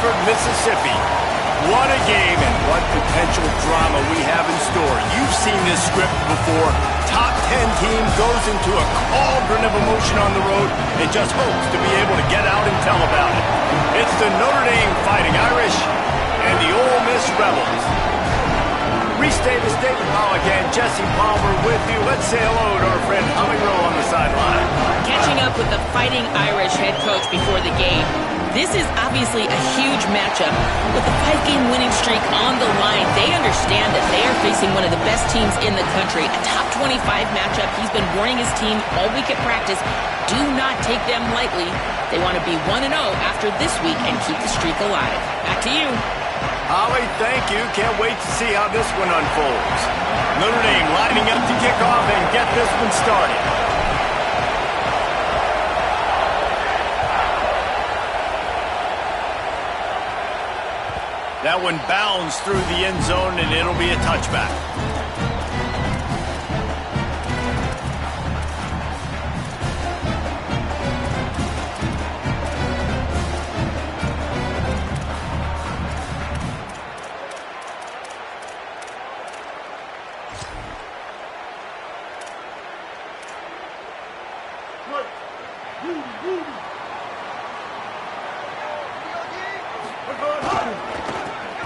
Oxford, Mississippi. What a game and what potential drama we have in store. You've seen this script before. Top 10 team goes into a cauldron of emotion on the road and just hopes to be able to get out and tell about it. It's the Notre Dame Fighting Irish and the Ole Miss Rebels. Reese Davis, David Pollack, and Jesse Palmer with you. Let's say hello to our friend Holly Rowe on the sideline. Catching up with the Fighting Irish head coach before the game. This is obviously a huge matchup. With the 5-game winning streak on the line, they understand that they are facing one of the best teams in the country. A top 25 matchup. He's been warning his team all week at practice. Do not take them lightly. They want to be 1-0 after this week and keep the streak alive. Back to you. Holly, thank you. Can't wait to see how this one unfolds. Notre Dame lining up to kick off and get this one started. That one bounds through the end zone, and it'll be a touchback.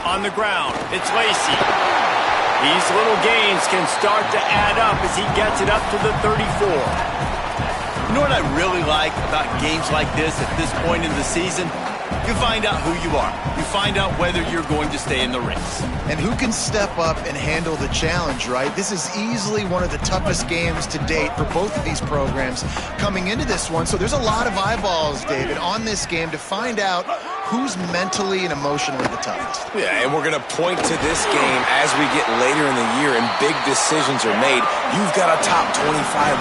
On the ground, it's Lacey. These little gains can start to add up as he gets it up to the 34. You know what I really like about games like this at this point in the season? You find out who you are. You find out whether you're going to stay in the race. And who can step up and handle the challenge, right? This is easily one of the toughest games to date for both of these programs coming into this one. So there's a lot of eyeballs, David, on this game to find out who's mentally and emotionally the toughest. Yeah, and we're going to point to this game as we get later in the year and big decisions are made. You've got a top 25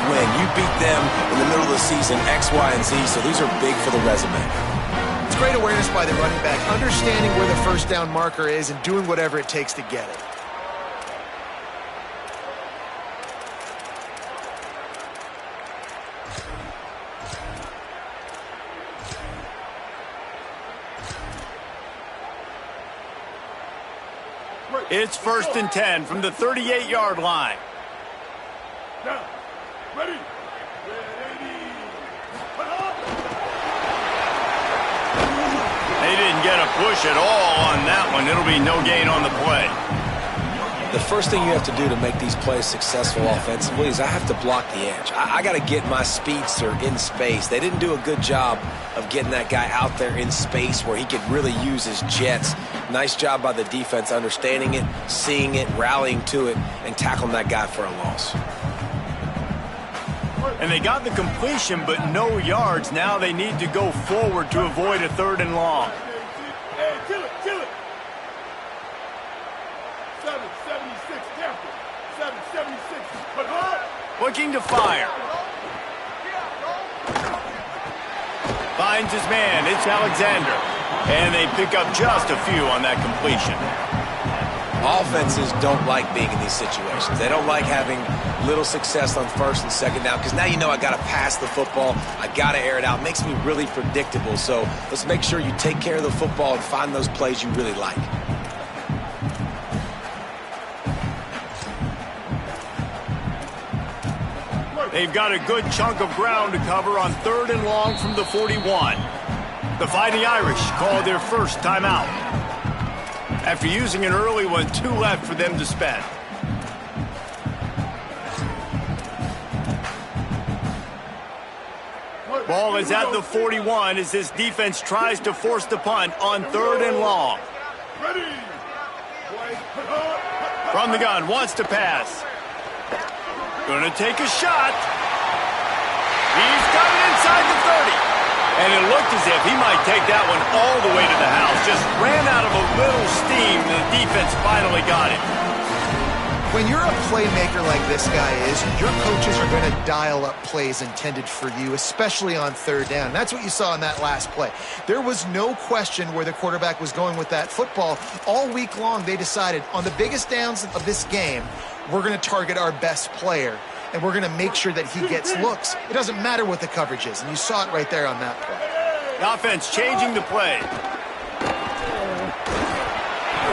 win. You beat them in the middle of the season, X, Y, and Z, so these are big for the resume. It's great awareness by the running back, understanding where the first down marker is and doing whatever it takes to get it. It's 1st and 10 from the 38-yard line. Now, ready. They didn't get a push at all on that one. It'll be no gain on the play. The first thing you have to do to make these plays successful offensively is I have to block the edge. I got to get my speedster in space. They didn't do a good job of getting that guy out there in space where he could really use his jets. Nice job by the defense understanding it, seeing it, rallying to it, and tackling that guy for a loss. And they got the completion, but no yards. Now they need to go forward to avoid a 3rd and long. Hey, kill it, kill it. 776, careful. 776, but hard. Looking to fire. Finds his man. It's Alexander. And they pick up just a few on that completion. Offenses don't like being in these situations. They don't like having little success on 1st and 2nd down because now you know I got to pass the football. I got to air it out. It makes me really predictable. So let's make sure you take care of the football and find those plays you really like. They've got a good chunk of ground to cover on 3rd and long from the 41. The Fighting Irish call their first timeout. After using an early one, 2 left for them to spend. Ball is at the 41 as this defense tries to force the punt on 3rd and long. Ready. From the gun, wants to pass. Gonna take a shot. He's got it inside the 30. And it looked as if he might take that one all the way to the house. Just ran out of a little steam. The defense finally got it. When you're a playmaker like this guy is, your coaches are going to dial up plays intended for you, especially on 3rd down. That's what you saw in that last play. There was no question where the quarterback was going with that football. All week long, they decided on the biggest downs of this game, we're going to target our best player, and we're going to make sure that he gets looks. It doesn't matter what the coverage is, and you saw it right there on that play. The offense changing the play.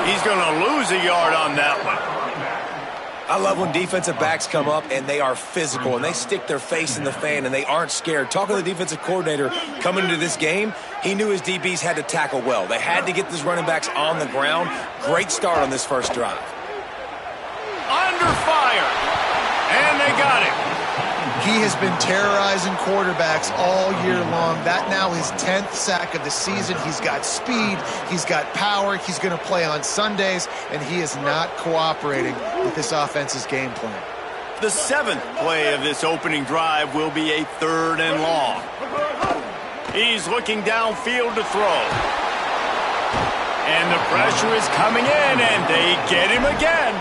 He's going to lose a yard on that one. I love when defensive backs come up and they are physical and they stick their face in the fan and they aren't scared. Talking to the defensive coordinator coming into this game, he knew his DBs had to tackle well. They had to get these running backs on the ground. Great start on this first drive. Under fire. And they got him. He has been terrorizing quarterbacks all year long. That now his 10th sack of the season. He's got speed. He's got power. He's going to play on Sundays, and he is not cooperating with this offense's game plan. The 7th play of this opening drive will be a 3rd and long. He's looking downfield to throw. And the pressure is coming in, and they get him again.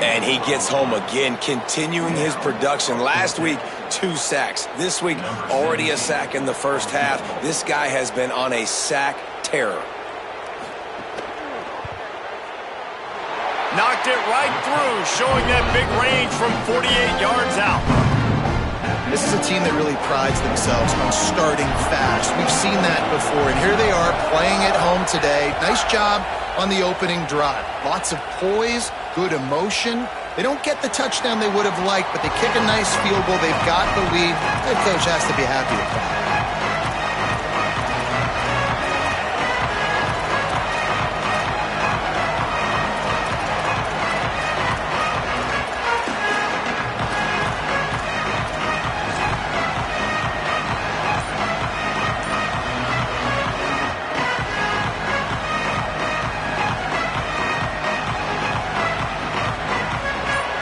And he gets home again, continuing his production. Last week, 2 sacks. This week, already a sack in the first half. This guy has been on a sack terror. Knocked it right through, showing that big range from 48 yards out. This is a team that really prides themselves on starting fast. We've seen that before, and here they are playing at home today. Nice job on the opening drive. Lots of poise, good emotion. They don't get the touchdown they would have liked, but they kick a nice field goal. They've got the lead. Head coach has to be happy with that.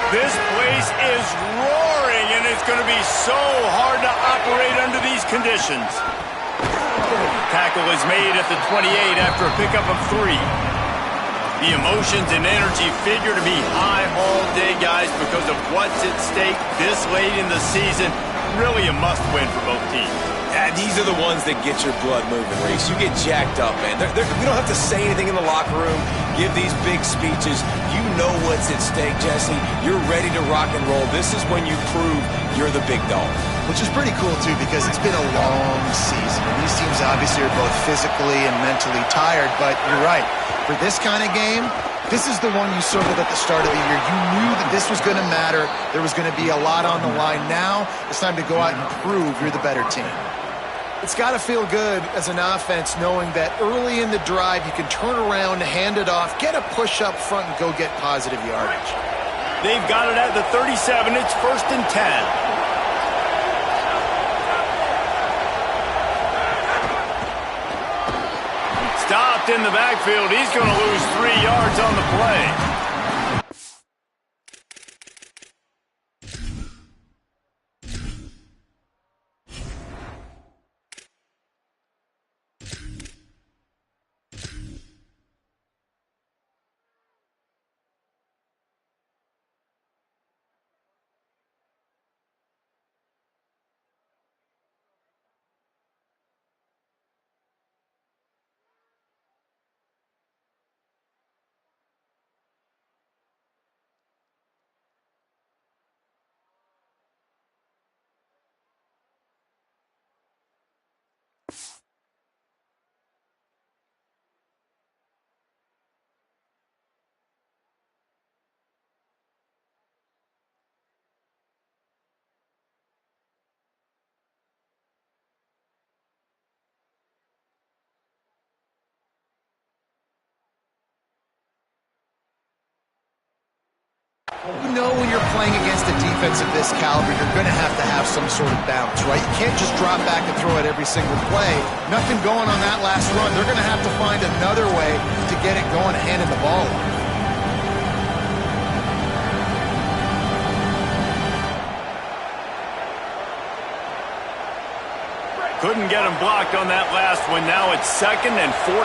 This place is roaring, and it's going to be so hard to operate under these conditions. Tackle is made at the 28 after a pickup of 3. The emotions and energy figure to be high all day, guys, because of what's at stake this late in the season. Really a must-win for both teams. Yeah, these are the ones that get your blood moving, Reese. You get jacked up, man. We don't have to say anything in the locker room, give these big speeches. You know what's at stake, Jesse. You're ready to rock and roll. This is when you prove you're the big dog. Which is pretty cool, too, because it's been a long season. And these teams obviously are both physically and mentally tired, but you're right. For this kind of game, this is the one you circled at the start of the year. You knew that this was going to matter. There was going to be a lot on the line. Now it's time to go out and prove you're the better team. It's got to feel good as an offense knowing that early in the drive you can turn around, hand it off, get a push up front, and go get positive yardage. They've got it at the 37. It's 1st and 10. Stopped in the backfield. He's going to lose 3 yards on the play. You know when you're playing against a defense of this caliber, you're going to have some sort of balance, right? You can't just drop back and throw it every single play. Nothing going on that last run. They're going to have to find another way to get it going and handing the ball off. Couldn't get him blocked on that last one. Now it's 2nd and 14.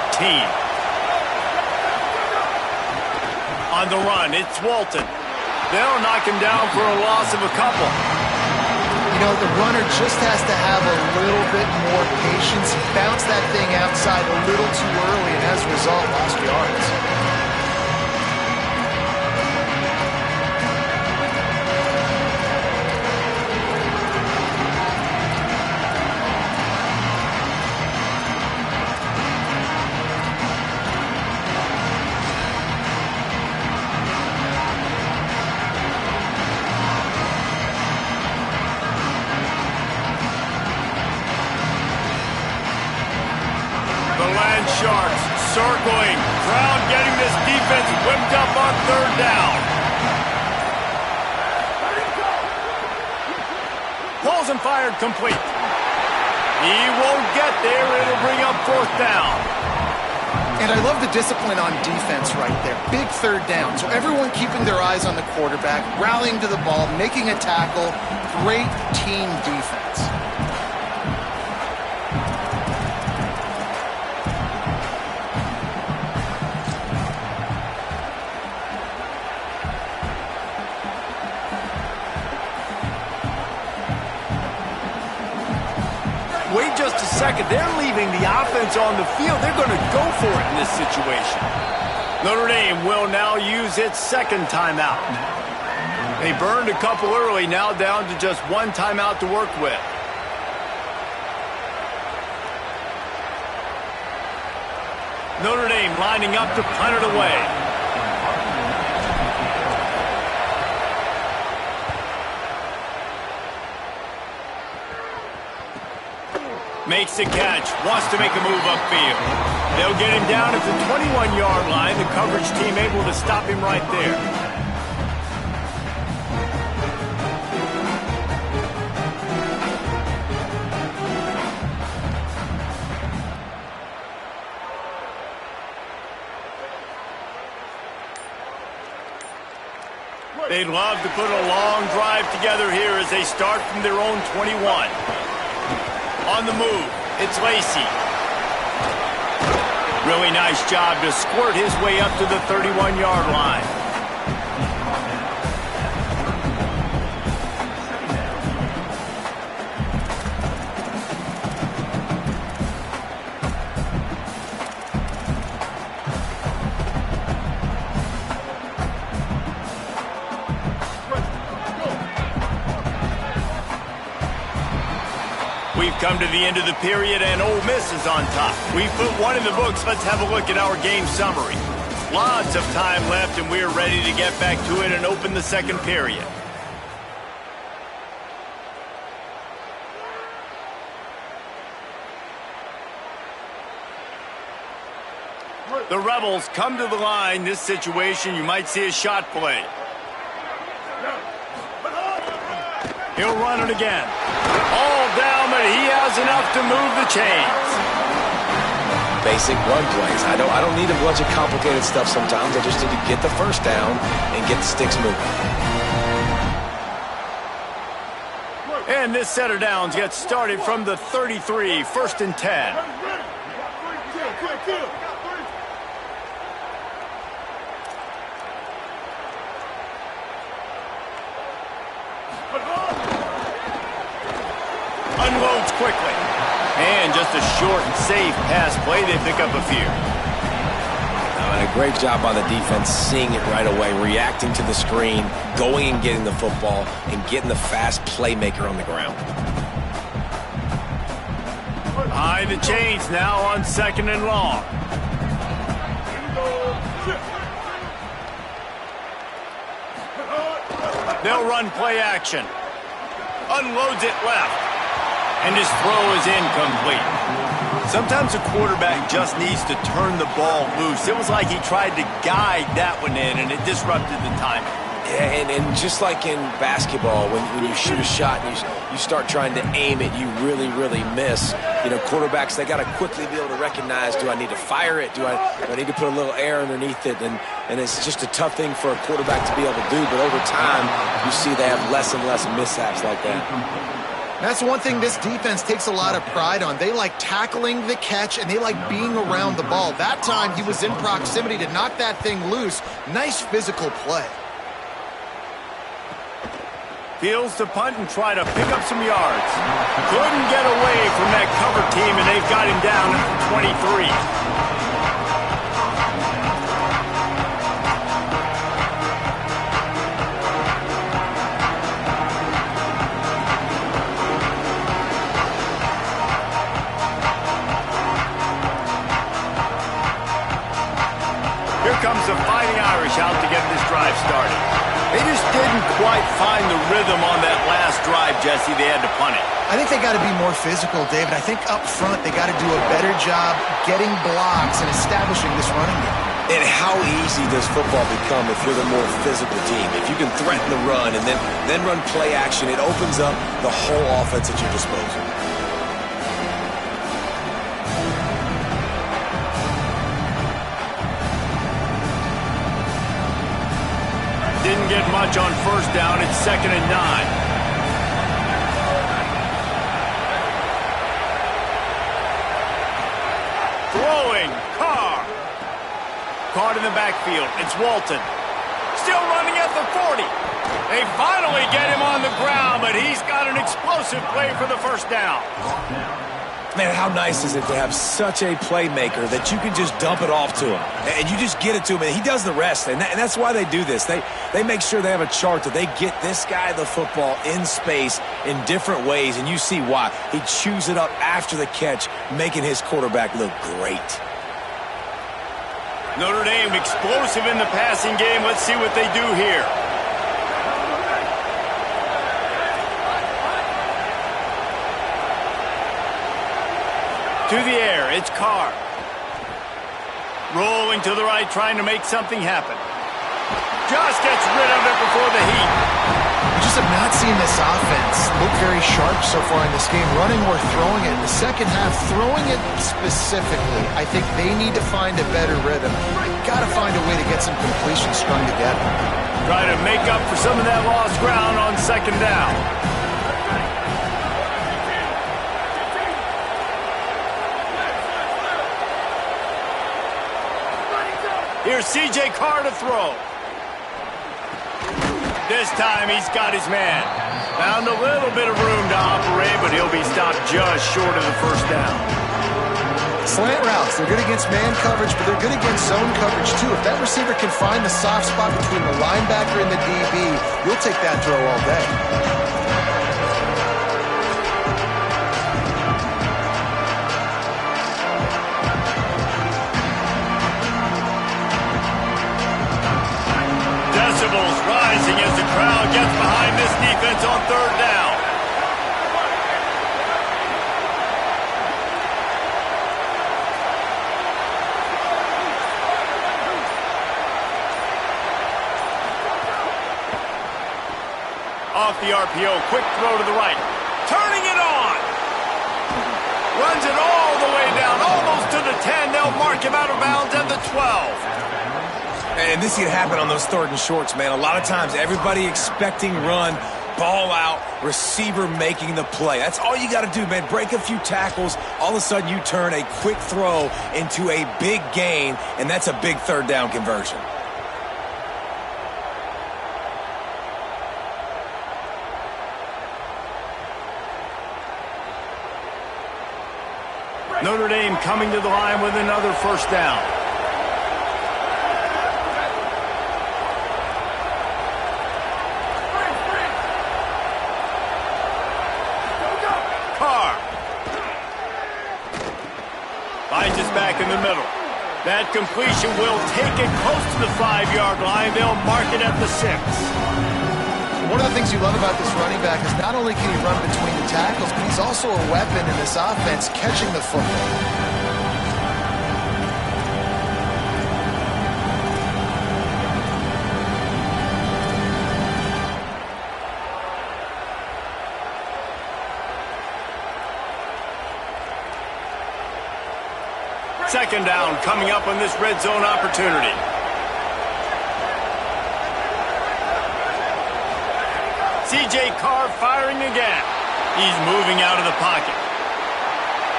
On the run, it's Walton. They'll knock him down for a loss of a couple. You know, the runner just has to have a little bit more patience. He bounced that thing outside a little too early, and as a result, lost yards. picked up on third down. Pulls and fired complete. He won't get there. It'll bring up fourth down. And I love the discipline on defense right there. Big third down. So everyone keeping their eyes on the quarterback, rallying to the ball, making a tackle. Great team defense. Wait just a second. They're leaving the offense on the field. They're going to go for it in this situation. Notre Dame will now use its second timeout. They burned a couple early, now down to just one timeout to work with. Notre Dame lining up to punt it away. Makes the catch, wants to make a move upfield. They'll get him down at the 21-yard line. The coverage team able to stop him right there. They'd love to put a long drive together here as they start from their own 21. On the move, it's Lacy. Really nice job to squirt his way up to the 31-yard line. We've come to the end of the period, and Ole Miss is on top. We've put one in the books. Let's have a look at our game summary. Lots of time left, and we're ready to get back to it and open the second period. The Rebels come to the line. This situation, you might see a shot play. He'll run it again. All down, but he has enough to move the chains. Basic run plays. I don't need a bunch of complicated stuff sometimes. I just need to get the first down and get the sticks moving. And this set of downs gets started from the 33, 1st and 10. Unloads quickly. And just a short and safe pass play. They pick up a few. And a great job by the defense seeing it right away, reacting to the screen, going and getting the football, and getting the fast playmaker on the ground. Behind the chains now on 2nd and long. They'll run play action. Unloads it left. And his throw is incomplete. Sometimes a quarterback just needs to turn the ball loose. It was like he tried to guide that one in, and it disrupted the timing. Yeah, and just like in basketball, when you shoot a shot and you start trying to aim it, you really, really miss. You know, quarterbacks, they got to quickly be able to recognize, do I need to fire it? Do I need to put a little air underneath it? And it's just a tough thing for a quarterback to be able to do. But over time, you see they have less and less mishaps like that. That's one thing this defense takes a lot of pride on. They like tackling the catch, and they like being around the ball. That time, he was in proximity to knock that thing loose. Nice physical play. Feels to punt and try to pick up some yards. Couldn't get away from that cover team, and they've got him down at the 23. Comes the Fighting Irish out to get this drive started. They just didn't quite find the rhythm on that last drive, Jesse. They had to punt it. I think they got to be more physical, David. I think up front they got to do a better job getting blocks and establishing this running game. And how easy does football become if you're the more physical team? If you can threaten the run and then run play action, it opens up the whole offense at your disposal. Didn't get much on first down. It's 2nd and 9. Throwing, Carr. Caught in the backfield. It's Walton. Still running at the 40. They finally get him on the ground, but he's got an explosive play for the first down. Man, how nice is it to have such a playmaker that you can just dump it off to him, and you just get it to him, and he does the rest, and that's why they do this. They make sure they have a chart that they get this guy the football in space in different ways, and you see why. He chews it up after the catch, making his quarterback look great. Notre Dame explosive in the passing game. Let's see what they do here. To the air, it's Carr. Rolling to the right, trying to make something happen. Just gets rid of it before the heat. You just have not seen this offense look very sharp so far in this game, running or throwing it. In the second half, throwing it specifically, I think they need to find a better rhythm. Got to find a way to get some completions strung together. Try to make up for some of that lost ground on 2nd down. Here's C.J. Carr to throw. This time he's got his man. Found a little bit of room to operate, but he'll be stopped just short of the first down. Slant routes, they're good against man coverage, but they're good against zone coverage too. If that receiver can find the soft spot between the linebacker and the DB, you'll take that throw all day. Decibels rising as the crowd gets behind this defense on 3rd down. Off the RPO, quick throw to the right. Turning it on. Runs it all the way down, almost to the 10. They'll mark him out of bounds at the 12. And this can happen on those 3rd and shorts, man. A lot of times, everybody expecting run, ball out, receiver making the play. That's all you got to do, man. Break a few tackles. All of a sudden, you turn a quick throw into a big gain, and that's a big 3rd down conversion. Notre Dame coming to the line with another first down. Carr. Finds us back in the middle. That completion will take it close to the 5-yard line. They'll mark it at the 6. One of the things you love about this running back is not only can he run between the tackles, but he's also a weapon in this offense catching the football. Second down coming up on this red zone opportunity. C.J. Carr firing again. He's moving out of the pocket.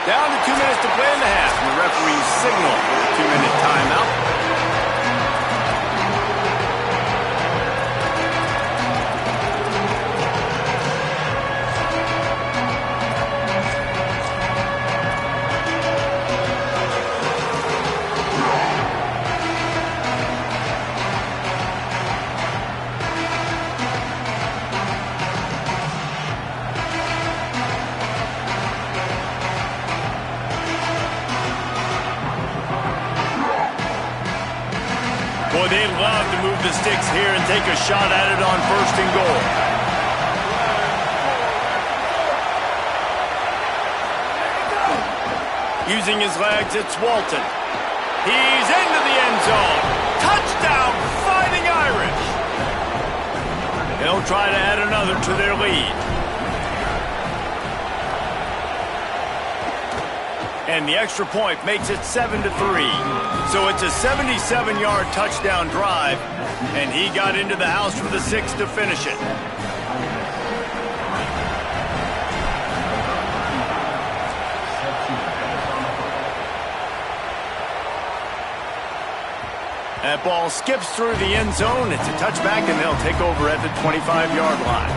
Down to 2 minutes to play in the half. And the referee's signal for the 2-minute timeout. Boy, they love to move the sticks here and take a shot at it on 1st and goal. Using his legs, it's Walton. He's into the end zone. Touchdown, Fighting Irish. They'll try to add another to their lead. And the extra point makes it 7-3. So it's a 77-yard touchdown drive, and he got into the house for the 6 to finish it. That ball skips through the end zone. It's a touchback, and they'll take over at the 25-yard line.